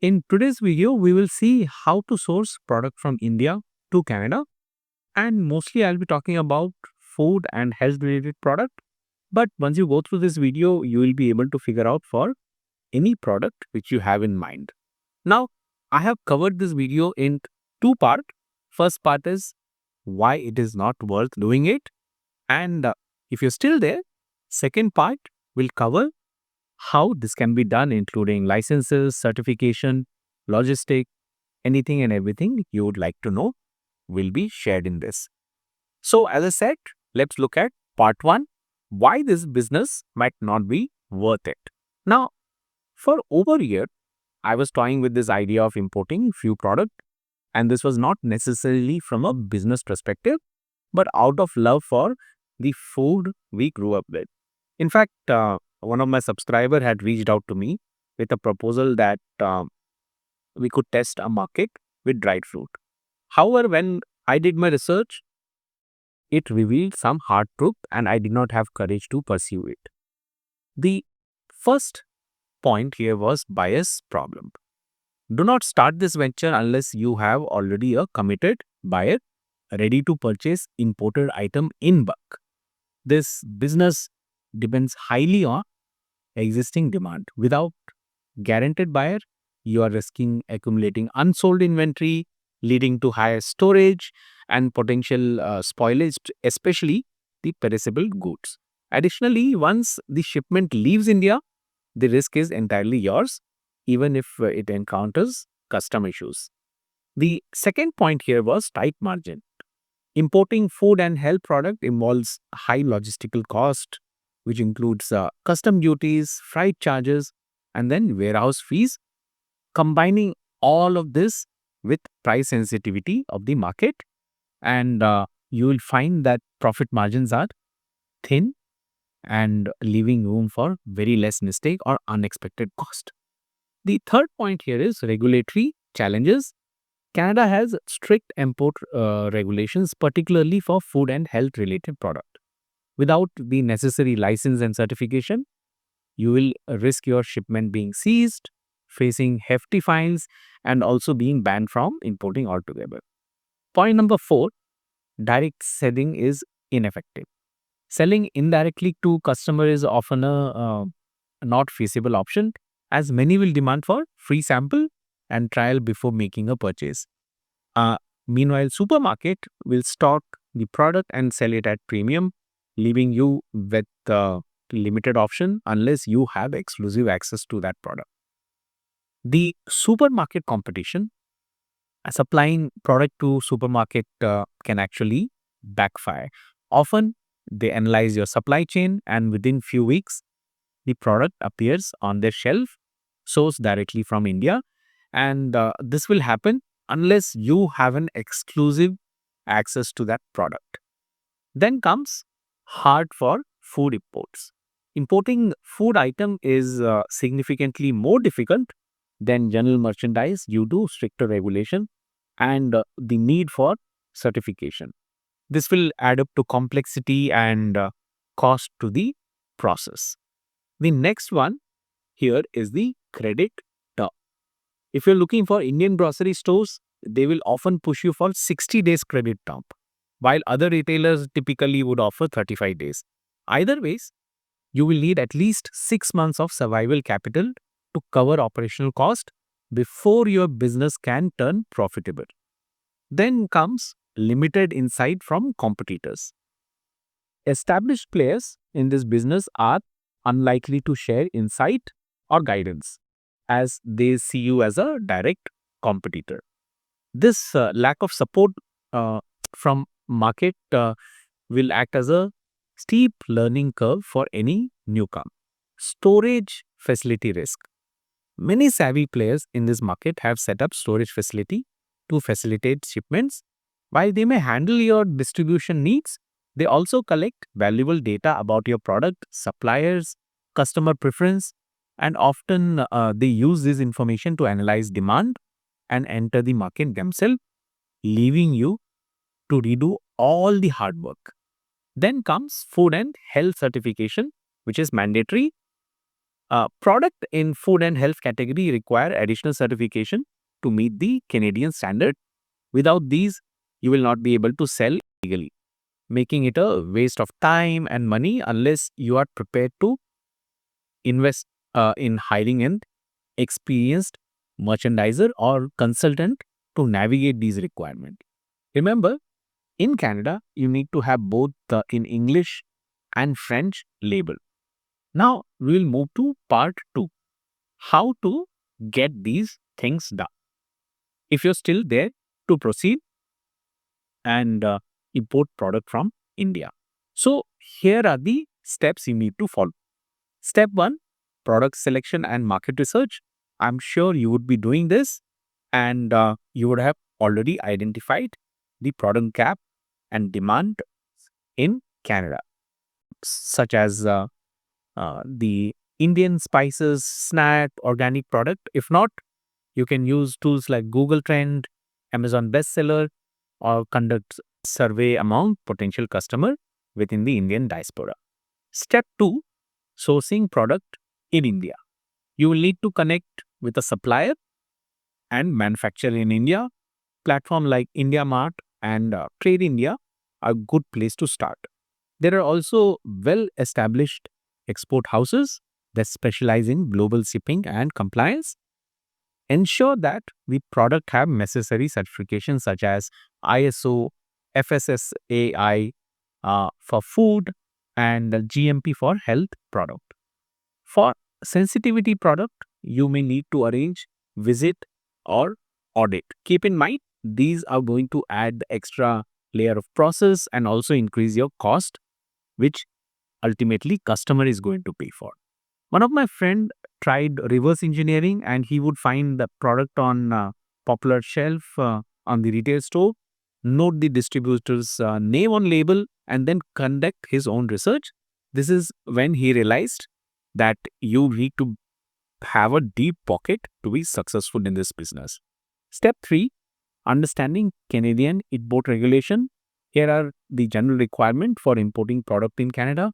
In today's video, we will see how to source product from India to Canada, and mostly I'll be talking about food and health related product. But once you go through this video, you will be able to figure out for any product which you have in mind. Now, I have covered this video in two parts. First part is why it is not worth doing it, and if you're still there, second part will cover how this can be done, including licenses, certification, logistic, anything and everything you would like to know will be shared in this. So, as I said, let's look at part one, why this business might not be worth it. Now, for over a year, I was toying with this idea of importing few products, and this was not necessarily from a business perspective, but out of love for the food we grew up with. In fact, one of my subscriber had reached out to me with a proposal that we could test a market with dried fruit. However, when I did my research, it revealed some hard truth and I did not have courage to pursue it. The first point here was bias problem. Do not start this venture unless you have already a committed buyer ready to purchase imported item in bulk. This business depends highly on existing demand. Without guaranteed buyer, you are risking accumulating unsold inventory, leading to higher storage and potential spoilage, especially the perishable goods. Additionally, once the shipment leaves India, the risk is entirely yours, even if it encounters custom issues. The second point here was tight margin. Importing food and health product involves high logistical cost, which includes custom duties, freight charges, and then warehouse fees. Combining all of this with price sensitivity of the market, and you will find that profit margins are thin and leaving room for very less mistake or unexpected cost. The third point here is regulatory challenges. Canada has strict import regulations, particularly for food and health related product. Without the necessary license and certification, you will risk your shipment being seized, facing hefty fines, and also being banned from importing altogether. Point number 4, direct selling is ineffective. Selling indirectly to customer is often a not feasible option, as many will demand for free sample and trial before making a purchase. Meanwhile, supermarket will stock the product and sell it at premium, leaving you with limited option unless you have exclusive access to that product. The supermarket competition, supplying product to supermarket can actually backfire. Often, they analyze your supply chain, and within few weeks, the product appears on their shelf, sourced directly from India, and this will happen unless you have an exclusive access to that product. Then comes hard for food imports. Importing food item is significantly more difficult than general merchandise due to stricter regulation and the need for certification. This will add up to complexity and cost to the process. The next one here is the credit term. If you're looking for Indian grocery stores, they will often push you for 60 days credit term, while other retailers typically would offer 35 days. Either ways, you will need at least 6 months of survival capital to cover operational cost before your business can turn profitable. Then comes limited insight from competitors. Established players in this business are unlikely to share insight or guidance, as they see you as a direct competitor. This lack of support from market will act as a steep learning curve for any newcomer. Storage facility risk. Many savvy players in this market have set up storage facility to facilitate shipments. While they may handle your distribution needs, they also collect valuable data about your product, suppliers, customer preference, and often they use this information to analyze demand and enter the market themselves, leaving you to redo all the hard work. Then comes food and health certification, which is mandatory. Product in food and health category require additional certification to meet the Canadian standard. Without these, you will not be able to sell legally, making it a waste of time and money unless you are prepared to invest in hiring an experienced merchandiser or consultant to navigate these requirements. Remember, in Canada, you need to have both the in English and French label. Now, we will move to part 2, how to get these things done. If you're still there, to proceed and import product from India. So, here are the steps you need to follow. Step 1, product selection and market research. I'm sure you would be doing this and you would have already identified the product gap and demand in Canada, such as the Indian spices, snack, organic product. If not, you can use tools like Google Trend, Amazon Bestseller, or conduct survey among potential customer within the Indian diaspora. Step 2, sourcing product in India. You will need to connect with a supplier and manufacturer in India. Platform like India Mart and Trade India are a good place to start. There are also well-established export houses that specialize in global shipping and compliance. Ensure that the product have necessary certifications such as ISO, FSSAI for food, and GMP for health product. For sensitivity product, you may need to arrange visit or audit. Keep in mind, these are going to add the extra layer of process and also increase your cost, which ultimately customer is going to pay for. One of my friend tried reverse engineering and he would find the product on popular shelf on the retail store, note the distributor's name on label and then conduct his own research. This is when he realized that you need to have a deep pocket to be successful in this business. Step 3, understanding Canadian import regulation. Here are the general requirement for importing product in Canada.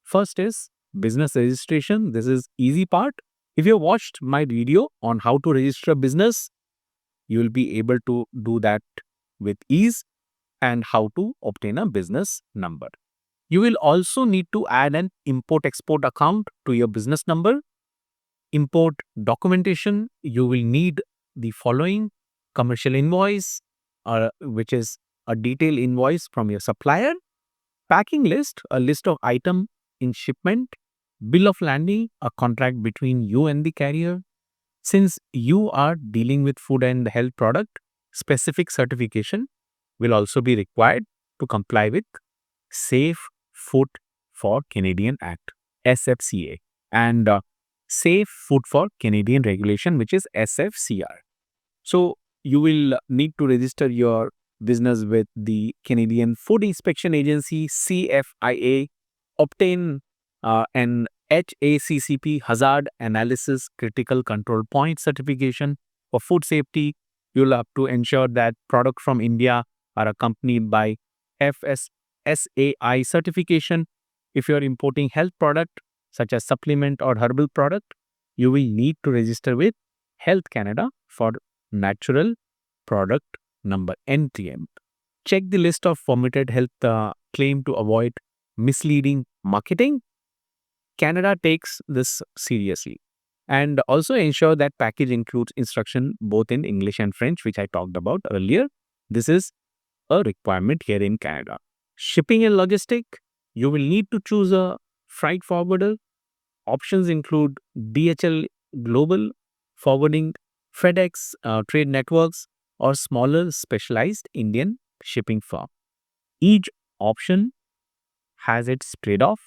First is business registration. This is easy part. If you watched my video on how to register a business, you will be able to do that with ease, and how to obtain a business number. You will also need to add an import-export account to your business number. Import documentation, you will need the following: commercial invoice, which is a detailed invoice from your supplier; packing list, a list of item in shipment; bill of landing, a contract between you and the carrier. Since you are dealing with food and health product, specific certification will also be required to comply with Safe Food for Canadian Act, SFCA, and Safe Food for Canadian Regulation, which is SFCR. So you will need to register your business with the Canadian Food Inspection Agency, CFIA, obtain an HACCP Hazard Analysis Critical Control Point certification for food safety. You'll have to ensure that product from India are accompanied by FSSAI certification. If you're importing health product such as supplement or herbal product, you will need to register with Health Canada for natural product number, NTM. Check the list of permitted health claim to avoid misleading marketing. Canada takes this seriously. And also ensure that package includes instruction both in English and French, which I talked about earlier. This is a requirement here in Canada. Shipping and logistic, you will need to choose a freight forwarder. Options include DHL Global Forwarding, FedEx, trade networks, or smaller specialized Indian shipping firm. Each option has its trade-off.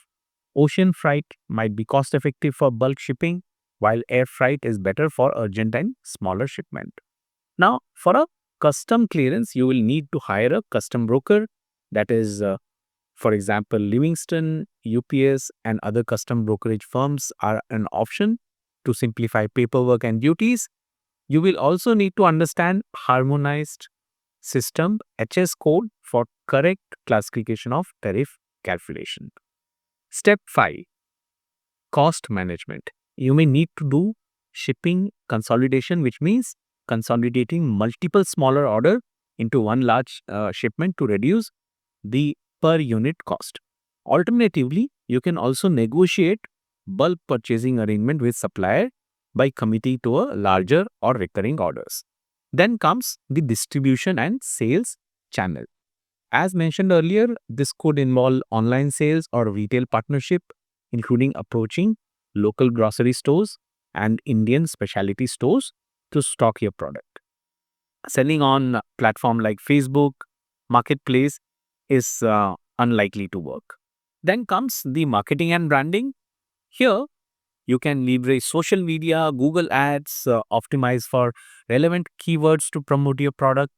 Ocean freight might be cost-effective for bulk shipping, while air freight is better for urgent and smaller shipment. Now, for a custom clearance, you will need to hire a custom broker. That is, for example, Livingston, UPS, and other custom brokerage firms are an option to simplify paperwork and duties. You will also need to understand harmonized system HS code for correct classification of tariff calculation. Step 5, cost management. You may need to do shipping consolidation, which means consolidating multiple smaller order into one large shipment to reduce the per unit cost. Alternatively, you can also negotiate bulk purchasing arrangement with supplier by committing to a larger or recurring orders. Then comes the distribution and sales channel. As mentioned earlier, this could involve online sales or retail partnership, including approaching local grocery stores and Indian specialty stores to stock your product. Selling on a platform like Facebook, Marketplace is unlikely to work. Then comes the marketing and branding. Here, you can leverage social media, Google Ads, optimize for relevant keywords to promote your product.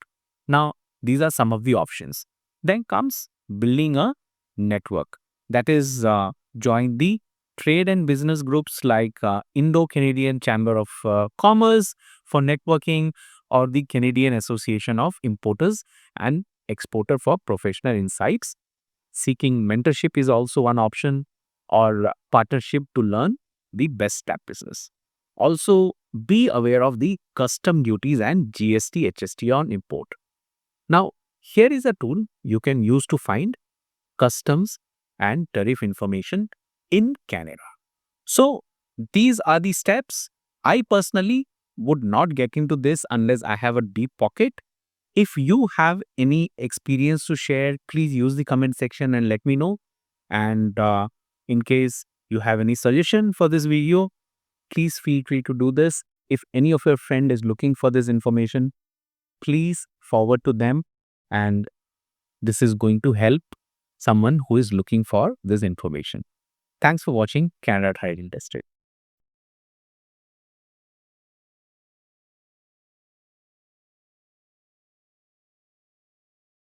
Now, these are some of the options. Then comes building a network. That is, join the trade and business groups like Indo-Canadian Chamber of Commerce for networking or the Canadian Association of Importers and Exporter for professional insights. Seeking mentorship is also one option, or partnership to learn the best step business. Also, be aware of the custom duties and GST, HST on import. Now, here is a tool you can use to find customs and tariff information in Canada. So, these are the steps. I personally would not get into this unless I have a deep pocket. If you have any experience to share, please use the comment section and let me know. And in case you have any suggestion for this video, please feel free to do this. If any of your friend is looking for this information, please forward to them. And this is going to help someone who is looking for this information. Thanks for watching Canada Tire Industry.